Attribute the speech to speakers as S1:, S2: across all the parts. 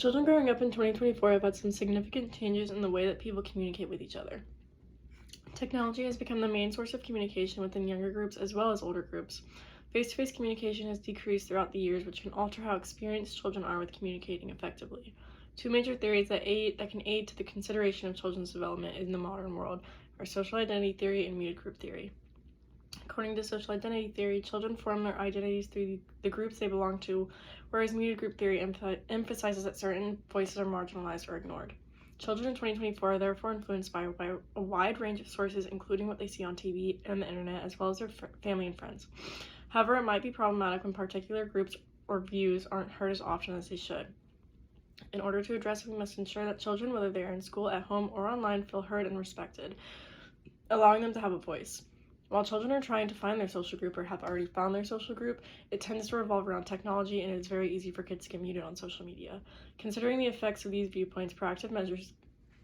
S1: Children growing up in 2024 have had some significant changes in the way that people communicate with each other. Technology has become the main source of communication within younger groups as well as older groups. Face-to-face communication has decreased throughout the years, which can alter how experienced children are with communicating effectively. Two major theories that can aid to the consideration of children's development in the modern world are social identity theory and muted group theory. According to social identity theory, children form their identities through the groups they belong to, whereas muted group theory emphasizes that certain voices are marginalized or ignored. Children in 2024 are therefore influenced by a wide range of sources, including what they see on TV and the internet, as well as their family and friends. However, it might be problematic when particular groups or views aren't heard as often as they should. In order to address it, we must ensure that children, whether they are in school, at home, or online, feel heard and respected, allowing them to have a voice. While children are trying to find their social group or have already found their social group, it tends to revolve around technology, and it is very easy for kids to get muted on social media. Considering the effects of these viewpoints, proactive measures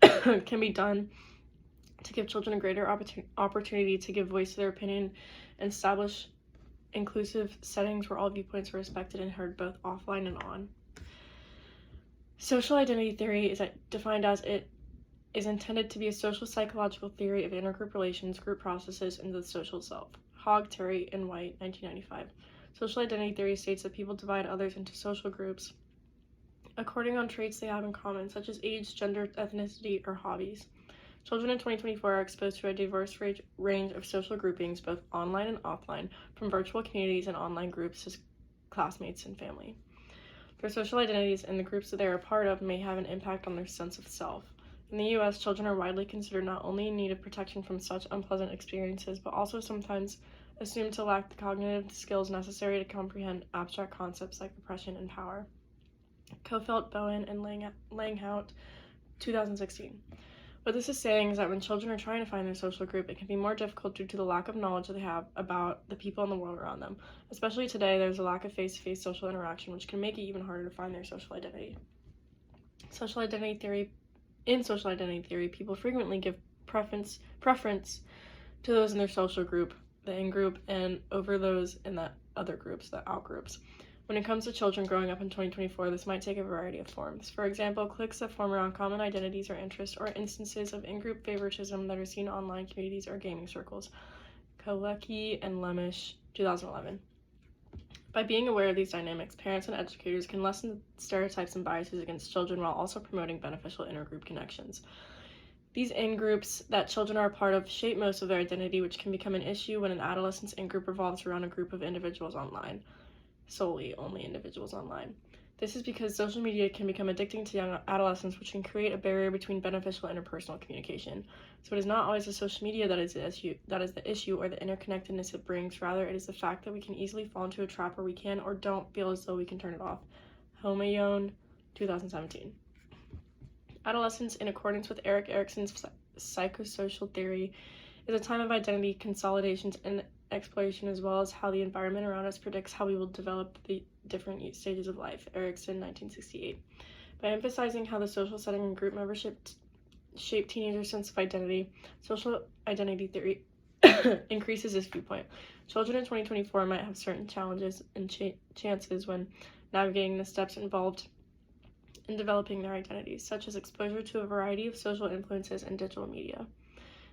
S1: can be done to give children a greater opportunity to give voice to their opinion and establish inclusive settings where all viewpoints are respected and heard both offline and on. Social identity theory is defined as it is intended to be a social psychological theory of intergroup relations, group processes, and the social self. Hogg, Terry, and White, 1995. Social identity theory states that people divide others into social groups according on traits they have in common, such as age, gender, ethnicity, or hobbies. Children in 2024 are exposed to a diverse range of social groupings, both online and offline, from virtual communities and online groups to classmates and family. Their social identities and the groups that they are a part of may have an impact on their sense of self. In the U.S., children are widely considered not only in need of protection from such unpleasant experiences, but also sometimes assumed to lack the cognitive skills necessary to comprehend abstract concepts like oppression and power. Kofelt, Bowen, and Langhout, 2016. What this is saying is that when children are trying to find their social group, it can be more difficult due to the lack of knowledge that they have about the people in the world around them. Especially today, there's a lack of face-to-face social interaction, which can make it even harder to find their social identity. In social identity theory, people frequently give preference to those in their social group, the in-group, and over those in the other groups, the out-groups. When it comes to children growing up in 2024, this might take a variety of forms. For example, cliques that form around common identities or interests, or instances of in-group favoritism that are seen in online communities or gaming circles. Kalecki and Lemish, 2011. By being aware of these dynamics, parents and educators can lessen stereotypes and biases against children while also promoting beneficial intergroup connections. These in-groups that children are a part of shape most of their identity, which can become an issue when an adolescent's in-group revolves around a group of individuals online. Solely only individuals online. This is because social media can become addicting to young adolescents, which can create a barrier between beneficial interpersonal communication. So it is not always the social media that is the issue or the interconnectedness it brings. Rather, it is the fact that we can easily fall into a trap where we can or don't feel as though we can turn it off. Homayone, 2017. Adolescence, in accordance with Erik Erikson's psychosocial theory, is a time of identity consolidations and exploration, as well as how the environment around us predicts how we will develop the different stages of life. Erikson, 1968. By emphasizing how the social setting and group membership shape teenagers' sense of identity, social identity theory increases this viewpoint. Children in 2024 might have certain challenges and chances when navigating the steps involved in developing their identities, such as exposure to a variety of social influences and digital media.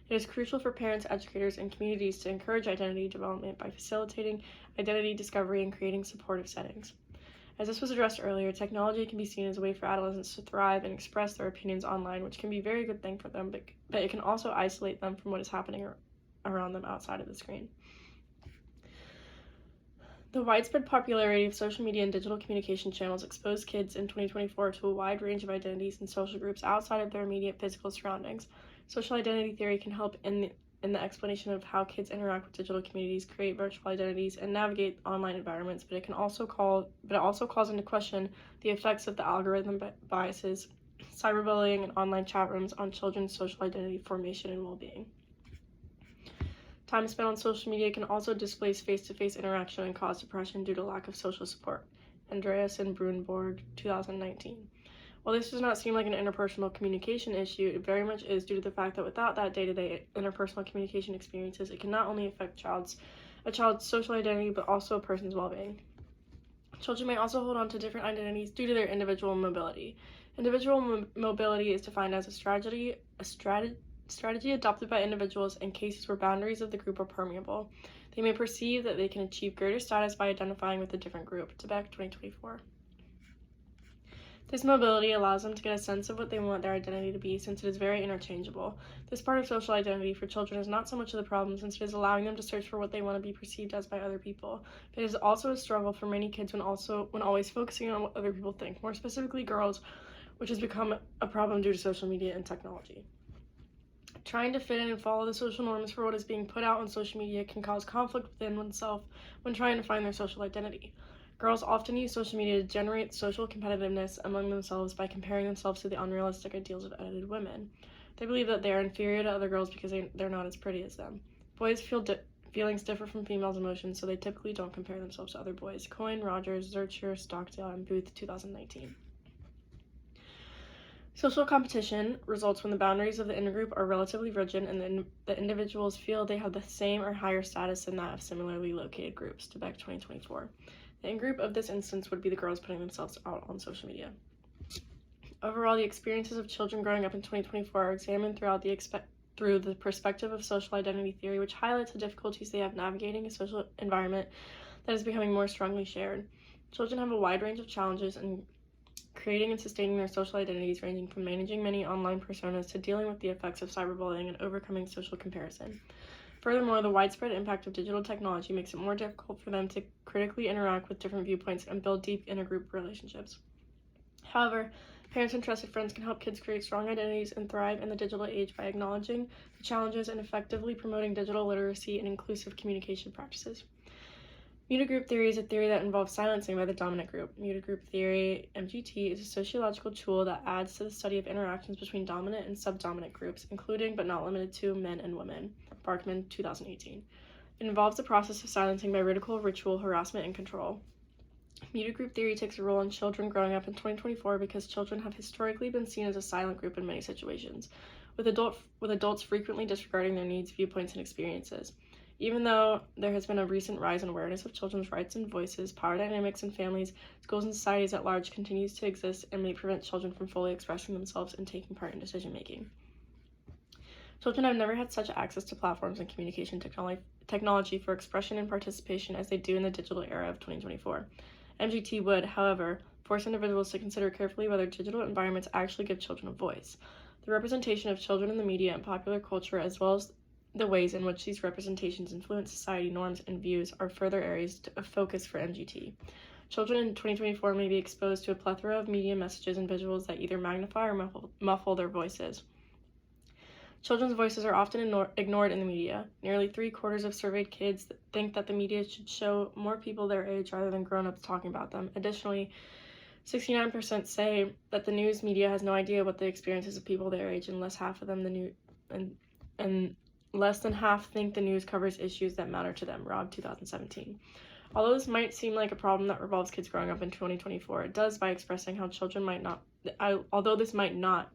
S1: It is crucial for parents, educators, and communities to encourage identity development by facilitating identity discovery and creating supportive settings. As this was addressed earlier, technology can be seen as a way for adolescents to thrive and express their opinions online, which can be a very good thing for them, but it can also isolate them from what is happening around them outside of the screen. The widespread popularity of social media and digital communication channels expose kids in 2024 to a wide range of identities and social groups outside of their immediate physical surroundings. Social identity theory can help in the explanation of how kids interact with digital communities, create virtual identities, and navigate online environments, but it also calls into question the effects of the algorithm biases, cyberbullying, and online chat rooms on children's social identity formation and well-being. Time spent on social media can also displace face-to-face interaction and cause depression due to lack of social support. Andreas and Brunborg, 2019. While this does not seem like an interpersonal communication issue, it very much is due to the fact that without that day-to-day interpersonal communication experiences, it can not only affect a child's social identity, but also a person's well-being. Children may also hold on to different identities due to their individual mobility. Individual mobility is defined as a strategy adopted by individuals in cases where boundaries of the group are permeable. They may perceive that they can achieve greater status by identifying with a different group. Tibet, 2024. This mobility allows them to get a sense of what they want their identity to be, since it is very interchangeable. This part of social identity for children is not so much of the problem, since it is allowing them to search for what they want to be perceived as by other people. But it is also a struggle for many kids when always focusing on what other people think, more specifically girls, which has become a problem due to social media and technology. Trying to fit in and follow the social norms for what is being put out on social media can cause conflict within oneself when trying to find their social identity. Girls often use social media to generate social competitiveness among themselves by comparing themselves to the unrealistic ideals of edited women. They believe that they are inferior to other girls because they're not as pretty as them. Boys feel feelings differ from females' emotions, so they typically don't compare themselves to other boys. Coyne, Rogers, Zurcher, Stockdale, and Booth, 2019. Social competition results when the boundaries of the intergroup are relatively rigid and the individuals feel they have the same or higher status than that of similarly located groups. Tibet, 2024. The in-group of this instance would be the girls putting themselves out on social media. Overall, the experiences of children growing up in 2024 are examined through the perspective of social identity theory, which highlights the difficulties they have navigating a social environment that is becoming more strongly shared. Children have a wide range of challenges in creating and sustaining their social identities, ranging from managing many online personas to dealing with the effects of cyberbullying and overcoming social comparison. Furthermore, the widespread impact of digital technology makes it more difficult for them to critically interact with different viewpoints and build deep intergroup relationships. However, parents and trusted friends can help kids create strong identities and thrive in the digital age by acknowledging the challenges and effectively promoting digital literacy and inclusive communication practices. Muted group theory is a theory that involves silencing by the dominant group. Muted group theory, MGT, is a sociological tool that adds to the study of interactions between dominant and subdominant groups, including but not limited to men and women. Barkman, 2018. It involves the process of silencing by ridicule, ritual, harassment, and control. Muted group theory takes a role in children growing up in 2024 because children have historically been seen as a silent group in many situations, with adults frequently disregarding their needs, viewpoints, and experiences. Even though there has been a recent rise in awareness of children's rights and voices, power dynamics in families, schools, and societies at large continues to exist and may prevent children from fully expressing themselves and taking part in decision-making. Children have never had such access to platforms and communication technology for expression and participation as they do in the digital era of 2024. MGT would, however, force individuals to consider carefully whether digital environments actually give children a voice. The representation of children in the media and popular culture, as well as the ways in which these representations influence society norms and views, are further areas of focus for MGT. Children in 2024 may be exposed to a plethora of media messages and visuals that either magnify or muffle their voices. Children's voices are often ignored in the media. Nearly 3/4 of surveyed kids think that the media should show more people their age rather than grown-ups talking about them. Additionally, 69% say that the news media has no idea what the experiences of people their age, and less than half think the news covers issues that matter to them. Rob, 2017. Although this might seem like a problem that revolves kids growing up in 2024, it does by expressing how children might not. Although this might not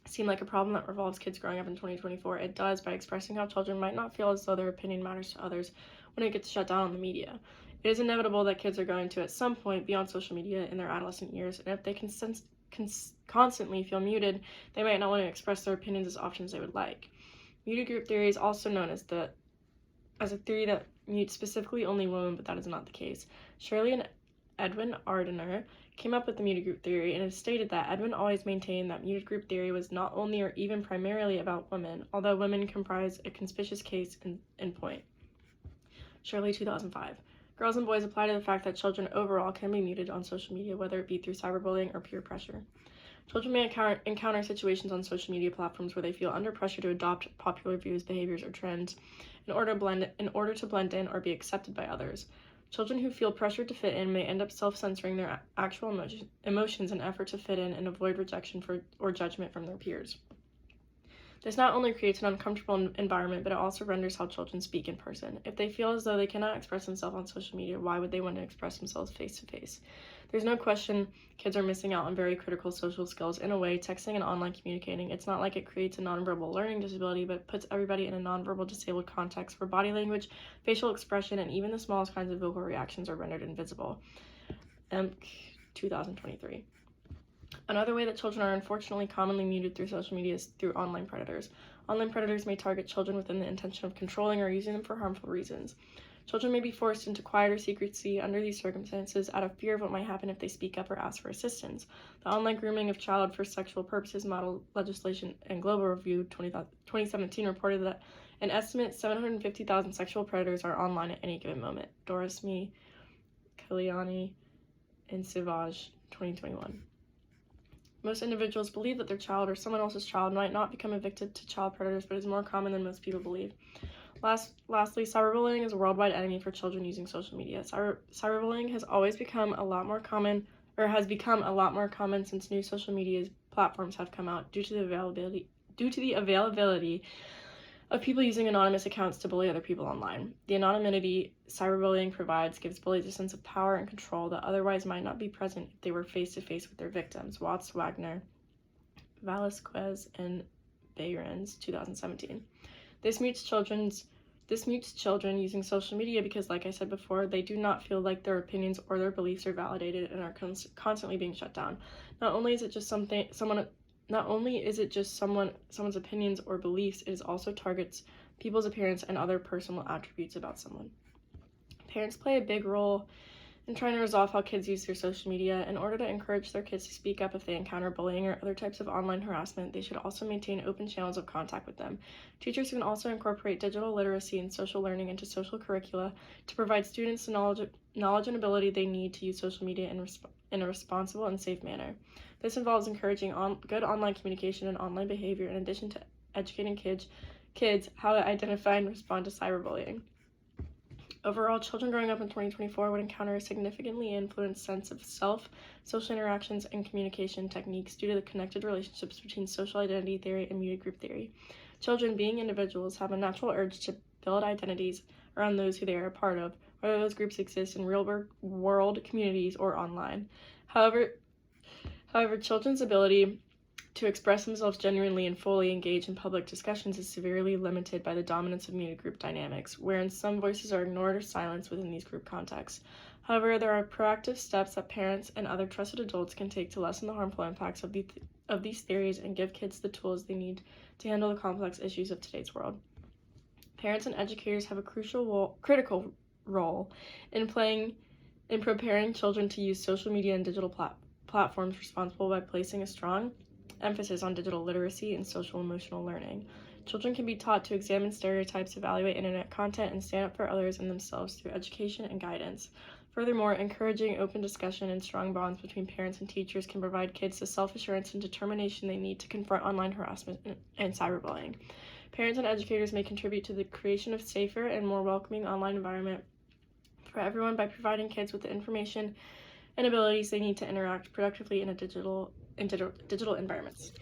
S1: seem like a problem that revolves kids growing up in 2024, it does by expressing how children might not feel as though their opinion matters to others when it gets shut down on the media. It is inevitable that kids are going to, at some point, be on social media in their adolescent years, and if they constantly feel muted, they might not want to express their opinions as often as they would like. Muted group theory is also known as a theory that mutes specifically only women, but that is not the case. Shirley and Edwin Ardener came up with the muted group theory, and it stated that Edwin always maintained that muted group theory was not only or even primarily about women, although women comprise a conspicuous case in point. Shirley, 2005. Girls and boys apply to the fact that children overall can be muted on social media, whether it be through cyberbullying or peer pressure. Children may encounter situations on social media platforms where they feel under pressure to adopt popular views, behaviors, or trends in order to blend in or be accepted by others. Children who feel pressured to fit in may end up self-censoring their actual emotions in an effort to fit in and avoid rejection or judgment from their peers. This not only creates an uncomfortable environment, but it also renders how children speak in person. If they feel as though they cannot express themselves on social media, why would they want to express themselves face-to-face? There's no question kids are missing out on very critical social skills. In a way, texting and online communicating, it's not like it creates a nonverbal learning disability, but puts everybody in a nonverbal disabled context where body language, facial expression, and even the smallest kinds of vocal reactions are rendered invisible. EMC 2023. Another way that children are unfortunately commonly muted through social media is through online predators. Online predators may target children within the intention of controlling or using them for harmful reasons. Children may be forced into quiet or secrecy under these circumstances out of fear of what might happen if they speak up or ask for assistance. The Online Grooming of Child for Sexual Purposes Model Legislation and Global Review 2017 reported that an estimate 750,000 sexual predators are online at any given moment. Dorisme, Kalyani, and Sivaj, 2021. Most individuals believe that their child or someone else's child might not become addicted to child predators, but is more common than most people believe. Lastly, cyberbullying is a worldwide enemy for children using social media. Cyberbullying has become a lot more common since new social media platforms have come out due to the availability of people using anonymous accounts to bully other people online. The anonymity cyberbullying provides gives bullies a sense of power and control that otherwise might not be present if they were face-to-face with their victims. Watts, Wagner, Velasquez, and Behrens, 2017. This mutes children using social media because, like I said before, they do not feel like their opinions or their beliefs are validated and are constantly being shut down. Not only is it just someone's opinions or beliefs, it also targets people's appearance and other personal attributes about someone. Parents play a big role in trying to resolve how kids use their social media. In order to encourage their kids to speak up if they encounter bullying or other types of online harassment, they should also maintain open channels of contact with them. Teachers can also incorporate digital literacy and social learning into social curricula to provide students the knowledge and ability they need to use social media in a responsible and safe manner. This involves encouraging good online communication and online behavior, in addition to educating kids how to identify and respond to cyberbullying. Overall, children growing up in 2024 would encounter a significantly influenced sense of self, social interactions, and communication techniques due to the connected relationships between social identity theory and muted group theory. Children, being individuals, have a natural urge to build identities around those who they are a part of, whether those groups exist in real-world communities or online. However, children's ability to express themselves genuinely and fully engage in public discussions is severely limited by the dominance of muted group dynamics, wherein some voices are ignored or silenced within these group contexts. However, there are proactive steps that parents and other trusted adults can take to lessen the harmful impacts of these theories and give kids the tools they need to handle the complex issues of today's world. Parents and educators have a critical role in preparing children to use social media and digital platforms responsible by placing a strong emphasis on digital literacy and social emotional learning. Children can be taught to examine stereotypes, evaluate internet content, and stand up for others and themselves through education and guidance. Furthermore, encouraging open discussion and strong bonds between parents and teachers can provide kids the self-assurance and determination they need to confront online harassment and cyberbullying. Parents and educators may contribute to the creation of a safer and more welcoming online environment for everyone by providing kids with the information and abilities they need to interact productively in digital environments.